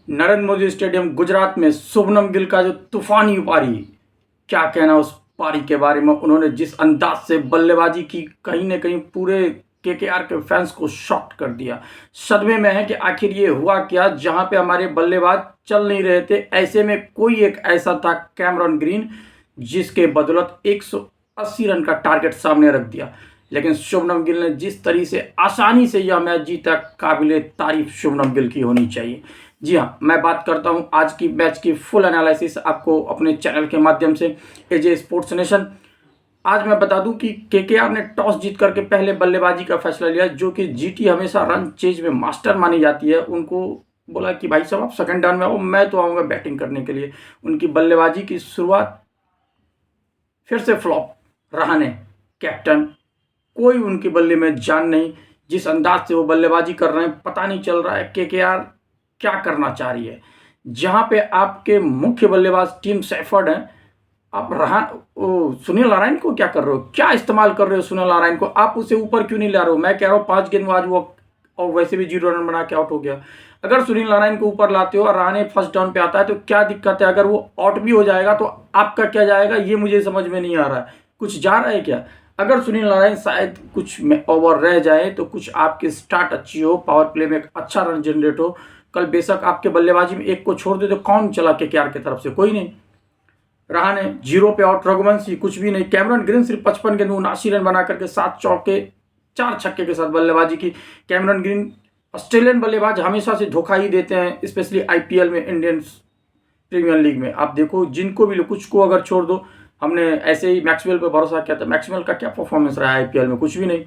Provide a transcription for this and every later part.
Narendra Modi stadium Gujarat में शुभमन गिल का जो तूफानी पारी, क्या कहना उस पारी के बारे में। उन्होंने जिस अंदाज से बल्लेबाजी की, कहीं ना कहीं पूरे केकेआर के फैंस को शॉक कर दिया। सदमे में है कि आखिर ये हुआ क्या, जहां पे हमारे बल्लेबाज चल नहीं रहे थे। ऐसे में कोई एक ऐसा था कैमरन ग्रीन, जिसके बदौलत 180 रन का टारगेट सामने रख दिया। लेकिन शुभमन गिल ने जिस तरीके से आसानी से यह मैच जीता, काबिले तारीफ शुभमन गिल की होनी चाहिए। जी हाँ, मैं बात करता हूं आज की मैच की फुल एनालिसिस आपको अपने चैनल के माध्यम से, एजे स्पोर्ट्स नेशन। आज मैं बता दूं कि केकेआर ने टॉस जीत करके पहले बल्लेबाजी का फैसला लिया, जो कि जीटी हमेशा रन चेज में मास्टर मानी जाती है। उनको बोला कि भाई साहब आप सेकंड डाउन में आओ, मैं तो आऊँगा बैटिंग करने के लिए। उनकी बल्लेबाजी की शुरुआत फिर से फ्लॉप। रहाणे कैप्टन, कोई उनके बल्ले में जान नहीं। जिस अंदाज से वो बल्लेबाजी कर रहे हैं, पता नहीं चल रहा है केकेआर क्या करना चाह रही है। जहां पे आपके मुख्य बल्लेबाज टीम सैफर्ड हैं, आप सुनील नारायण को क्या कर रहे हो, क्या इस्तेमाल कर रहे हो सुनील नारायण को, आप उसे ऊपर क्यों नहीं ला रहे हो। मैं कह रहा हूँ 5 गेंदबाज वो, और वैसे भी 0 रन बना के आउट हो गया। अगर सुनील नारायण को ऊपर लाते हो और रहाणे फर्स्ट डाउन पे आता है तो क्या दिक्कत है। अगर वो आउट भी हो जाएगा तो आपका क्या जाएगा, ये मुझे समझ में नहीं आ रहा है। कुछ जा रहा है क्या। अगर सुनील नारायण शायद कुछ ओवर रह जाए तो कुछ आपकी स्टार्ट अच्छी हो, पावर प्ले में अच्छा रन जनरेट हो, कल बेशक आपके बल्लेबाजी में एक को छोड़ दे तो कौन चला केकेआर की तरफ से, कोई नहीं। रहाणे 0 पे आउट, रघुवंशी कुछ भी नहीं। कैमरन ग्रीन सिर्फ 55 गेंद 79 रन बना करके 7 चौके 4 छक्के के साथ बल्लेबाजी की। कैमरन ग्रीन ऑस्ट्रेलियन बल्लेबाज हमेशा से धोखा ही देते हैं, स्पेशली आईपीएल में, इंडियन प्रीमियर लीग में। आप देखो जिनको भी लो, कुछ को अगर छोड़ दो, हमने ऐसे ही मैक्सवेल पे भरोसा किया था। मैक्सवेल का क्या परफॉर्मेंस रहा है आईपीएल में, कुछ भी नहीं।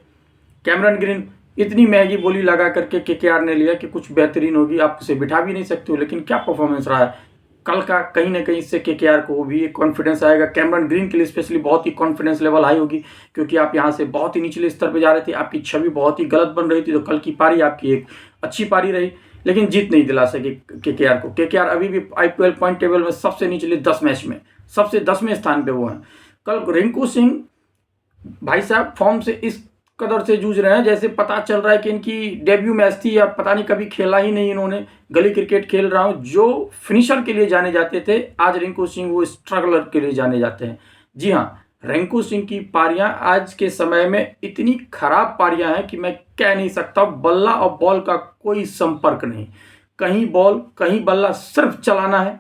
कैमरन ग्रीन इतनी महंगी बोली लगा करके केकेआर ने लिया कि कुछ बेहतरीन होगी, आप उसे बिठा भी नहीं सकते हो, लेकिन क्या परफॉर्मेंस रहा है कल का। कहीं ना कहीं इससे केकेआर को भी एक कॉन्फिडेंस आएगा। कैमरन ग्रीन के लिए स्पेशली बहुत ही कॉन्फिडेंस लेवल हाई होगी, क्योंकि आप यहाँ से बहुत ही निचले स्तर पे जा रहे थे, आपकी छवि बहुत ही गलत बन रही थी। तो कल की पारी आपकी एक अच्छी पारी रही, लेकिन जीत नहीं दिला सके केकेआर को। केकेआर अभी भी आईपीएल पॉइंट टेबल में सबसे निचले 10 मैच में सबसे 10वें स्थान पे वो हैं। कल रिंकू सिंह भाई साहब फॉर्म से इस कदर से जूझ रहे हैं, जैसे पता चल रहा है कि इनकी डेब्यू मैच थी या पता नहीं, कभी खेला ही नहीं इन्होंने। गली क्रिकेट खेल रहा हूं, जो फिनिशर के लिए जाने जाते थे, आज रिंकू सिंह वो स्ट्रगलर के लिए जाने जाते हैं। जी हाँ, रिंकू सिंह की पारियां आज के समय में इतनी खराब पारियां हैं कि मैं कह नहीं सकता। बल्ला और बॉल का कोई संपर्क नहीं, कहीं बॉल कहीं बल्ला, सिर्फ चलाना है।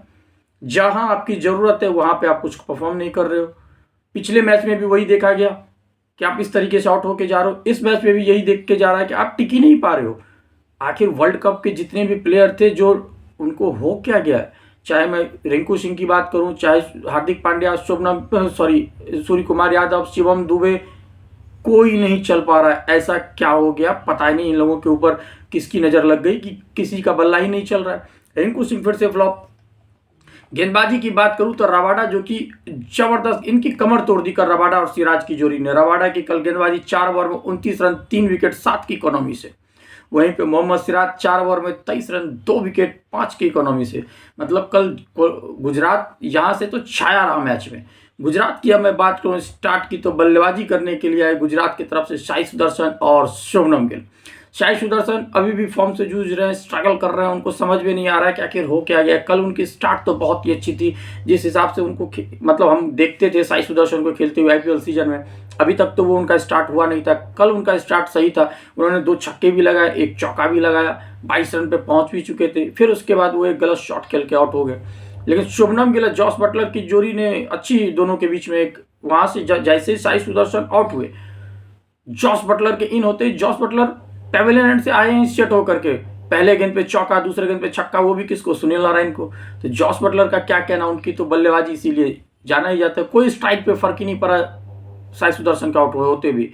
जहां आपकी जरूरत है वहां पे आप कुछ परफॉर्म नहीं कर रहे हो। पिछले मैच में भी वही देखा गया कि आप इस तरीके से आउट होके जा रहे हो। इस मैच में भी यही देख के जा रहा है कि आप टिक ही नहीं पा रहे हो। आखिर वर्ल्ड कप के जितने भी प्लेयर थे, जो उनको हो क्या गया है, चाहे मैं रिंकू सिंह की बात करूं, चाहे हार्दिक पांड्या, सूर्य कुमार यादव, शिवम दुबे, कोई नहीं चल पा रहा है। ऐसा क्या हो गया पता नहीं, इन लोगों के ऊपर किसकी नजर लग गई कि किसी का बल्ला ही नहीं चल रहा है। रिंकू सिंह फिर से फ्लॉप। गेंदबाजी की बात करूं तो रबाडा, जो कि जबरदस्त, इनकी कमर तोड़ दी कर रबाडा और सिराज की जोड़ी ने। रबाडा की कल गेंदबाजी 4 ओवर में 29 रन 3 विकेट 7 की इकोनॉमी से। वहीं पे मोहम्मद सिराज 4 ओवर में 23 रन 2 विकेट 5 की इकोनॉमी से। मतलब कल गुजरात यहां से तो छाया रहा मैच में। गुजरात की अब मैं बात करूं स्टार्ट की, तो बल्लेबाजी करने के लिए आए गुजरात की तरफ से साई सुदर्शन और शुभमन गिल। साई सुदर्शन अभी भी फॉर्म से जूझ रहे हैं, स्ट्रगल कर रहे हैं, उनको समझ में नहीं आ रहा है कि आखिर हो क्या गया। कल उनकी स्टार्ट तो बहुत ही अच्छी थी, जिस हिसाब से उनको मतलब हम देखते थे साई सुदर्शन को खेलते हुए आईपीएल सीजन में। अभी तक तो वो उनका स्टार्ट हुआ नहीं था, कल उनका स्टार्ट सही था। उन्होंने 2 छक्के भी लगाए, 1 चौका भी लगाया, 22 रन पे पहुंच भी चुके थे। फिर उसके बाद वो एक गलत शॉट खेल के आउट हो गए। लेकिन शुभमन गिल जॉस बटलर की जोड़ी ने अच्छी, दोनों के बीच में एक, वहां से जैसे साई सुदर्शन आउट हुए, जॉस बटलर के इन होते, जॉस बटलर पेवेलियन एंड से आए हैं सेट होकर के। पहले गेंद पे चौका, दूसरे गेंद पे छक्का, वो भी किसको, सुनील नारायण को। तो जॉस बटलर का क्या कहना, उनकी तो बल्लेबाजी इसीलिए जाना ही जाता है। कोई स्ट्राइक पे फर्क ही नहीं पड़ा साई सुदर्शन का आउट होते भी।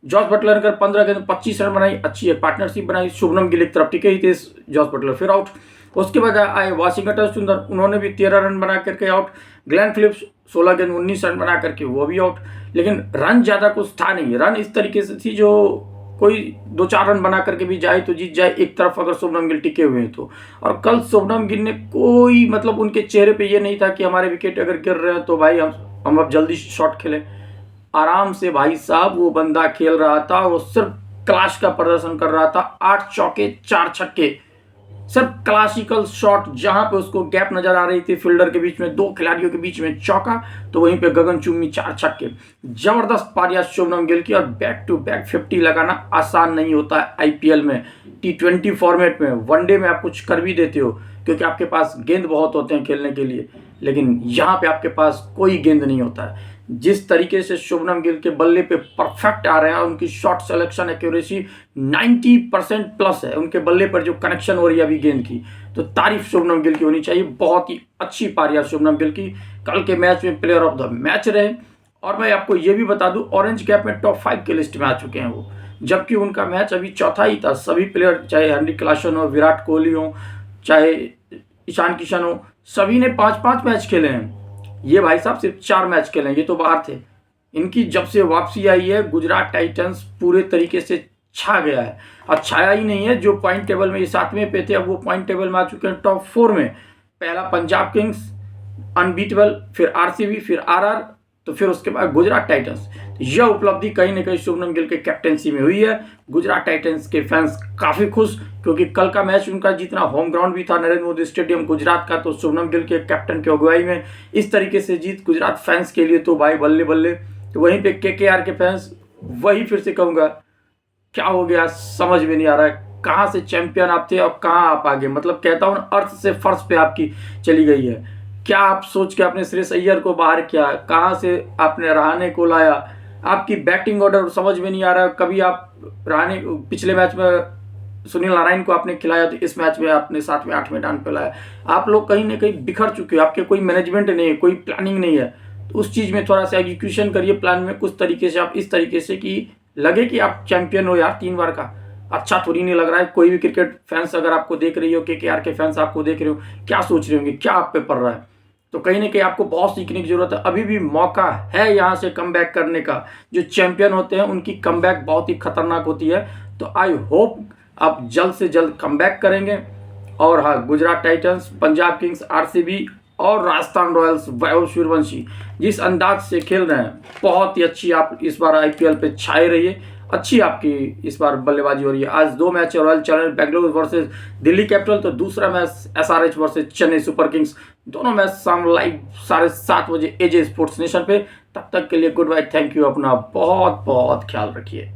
जॉस बटलर ने 15 गेंद 25 रन बनाई, अच्छी एक पार्टनरशिप बनाई। शुभमन गिल एक तरफ टिके ही थे, जॉस बटलर फिर आउट। उसके बाद आए वाशिंगटन सुंदर, उन्होंने भी 13 रन बना करके आउट। ग्लेन फिलिप्स 16 गेंद 19 रन बना करके वो भी आउट। लेकिन रन ज्यादा कुछ था नहीं, रन इस तरीके से थी जो कोई 2-4 रन बना करके भी जाए तो जीत जाए, एक तरफ अगर शुभमन गिल टिके हुए हैं तो। और कल शुभमन गिल ने कोई, मतलब उनके चेहरे पे ये नहीं था कि हमारे विकेट अगर गिर रहे हैं तो भाई हम अब जल्दी शॉट खेलें। आराम से भाई साहब वो बंदा खेल रहा था, वो सिर्फ क्लास का प्रदर्शन कर रहा था। 8 चौके 4 छक्के, सिर्फ क्लासिकल शॉट जहां पे उसको गैप नजर आ रही थी फील्डर के बीच में, दो खिलाड़ियों के बीच में चौका, तो वहीं पे गगनचुंबी 4 छक्के। जबरदस्त पारियां शुभमन गिल की, और बैक टू बैक 50 लगाना आसान नहीं होता है आईपीएल में, T20 फॉर्मेट में। वनडे में आप कुछ कर भी देते हो क्योंकि आपके पास गेंद बहुत होते हैं खेलने के लिए, लेकिन यहाँ पे आपके पास कोई गेंद नहीं होता है। जिस तरीके से शुभमन गिल के बल्ले पे परफेक्ट आ रहे हैं, उनकी शॉट सिलेक्शन एक्यूरेसी 90% प्लस है, उनके बल्ले पर जो कनेक्शन हो रही है अभी गेंद की, तो तारीफ शुभमन गिल की होनी चाहिए। बहुत ही अच्छी पारियां शुभमन गिल की, कल के मैच में प्लेयर ऑफ द मैच रहे। और मैं आपको ये भी बता दूं, ऑरेंज कैप में टॉप 5 के लिस्ट में आ चुके हैं वो, जबकि उनका मैच अभी चौथा ही था। सभी प्लेयर, चाहे हेनरी क्लासन हो, विराट कोहली हो, चाहे ईशान किशन हो, सभी ने 5-5 मैच खेले हैं। ये भाई साहब सिर्फ 4 मैच खेले हैं, ये तो बाहर थे। इनकी जब से वापसी आई है, गुजरात टाइटंस पूरे तरीके से छा गया है। और छाया ही नहीं है, जो पॉइंट टेबल में ये 7वें पे थे, अब वो पॉइंट टेबल में आ चुके हैं टॉप 4 में। पहला पंजाब किंग्स अनबीटेबल, फिर आरसीबी, फिर आरआर, तो फिर उसके बाद गुजरात टाइटंस। यह उपलब्धि कहीं ना कहीं शुभमन गिल के कैप्टेंसी में हुई है। गुजरात टाइटंस के फैंस काफी खुश, क्योंकि कल का मैच उनका जितना होम ग्राउंड भी था नरेंद्र मोदी स्टेडियम गुजरात का, तो शुभमन गिल के कैप्टन की अगुवाई में इस तरीके से जीत गुजरात फैंस के लिए तो भाई बल्ले बल्ले। तो वहीं पे केकेआर के फैंस, वही फिर से कहूंगा, क्या हो गया समझ में नहीं आ रहा है। कहाँ से चैंपियन आप थे और कहाँ आप आगे, मतलब कहता हूँ अर्थ से फर्श पे आपकी चली गई है। क्या आप सोच के आपने श्रेयस अय्यर को बाहर किया, कहाँ से आपने रहाणे को लाया, आपकी बैटिंग ऑर्डर समझ में नहीं आ रहा। कभी आप रहाणे, पिछले मैच में सुनील नारायण को आपने खिलाया, तो इस मैच में आपने 7वें 8वें डान पे लाया। आप लोग कहीं ना कहीं बिखर चुके हो, आपके कोई मैनेजमेंट नहीं है, कोई प्लानिंग नहीं है। तो उस चीज़ में थोड़ा सा एग्जीक्यूशन करिए प्लान में, कुछ तरीके से आप इस तरीके से कि लगे कि आप चैंपियन हो यार 3 बार का। अच्छा थोड़ी नहीं लग रहा है। कोई भी क्रिकेट फैंस अगर आपको देख रही हो, केकेआर के फैंस आपको देख रहे हो, क्या सोच रहे होंगे, क्या आप पे पड़ रहा है। तो कहीं ना कहीं आपको बहुत सीखने की जरूरत है। अभी भी मौका है यहाँ से कमबैक करने का। जो चैंपियन होते हैं उनकी कमबैक बहुत ही खतरनाक होती है। तो आई होप आप जल्द से जल्द कमबैक करेंगे। और हाँ, Gujarat Titans, Punjab Kings, RCB और राजस्थान रॉयल्स, वैभव सूर्यवंशी जिस अंदाज से खेल रहे हैं, बहुत ही अच्छी आप इस बार आईपीएल पे छाए रहिए। अच्छी आपकी इस बार बल्लेबाजी हो रही है। आज 2 मैच है, royal Challengers Bengaluru versus Delhi capital, तो दूसरा match SRH versus Chennai super Kings. दोनों मैच शाम लाइव 7:30 बजे एजे स्पोर्ट्स नेशन पे। तब तक के लिए गुड बाय, थैंक यू, अपना बहुत बहुत ख्याल रखिए।